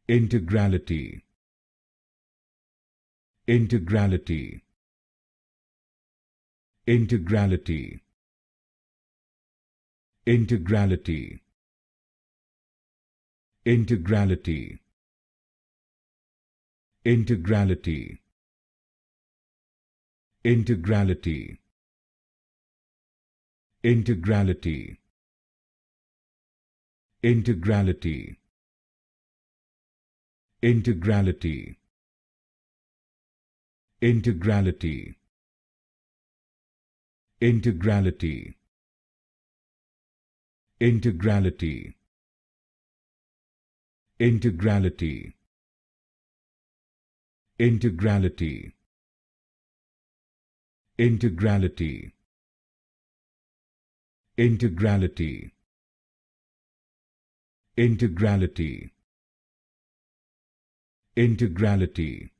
Integrality. Integrality. Integrality. Integrality. Integrality. Integrality. Integrality. Integrality. Integrality. Integrality. Integrality. Integrality. Integrality. Integrality. Integrality. Integrality. Integrality. Integrality. Integrality.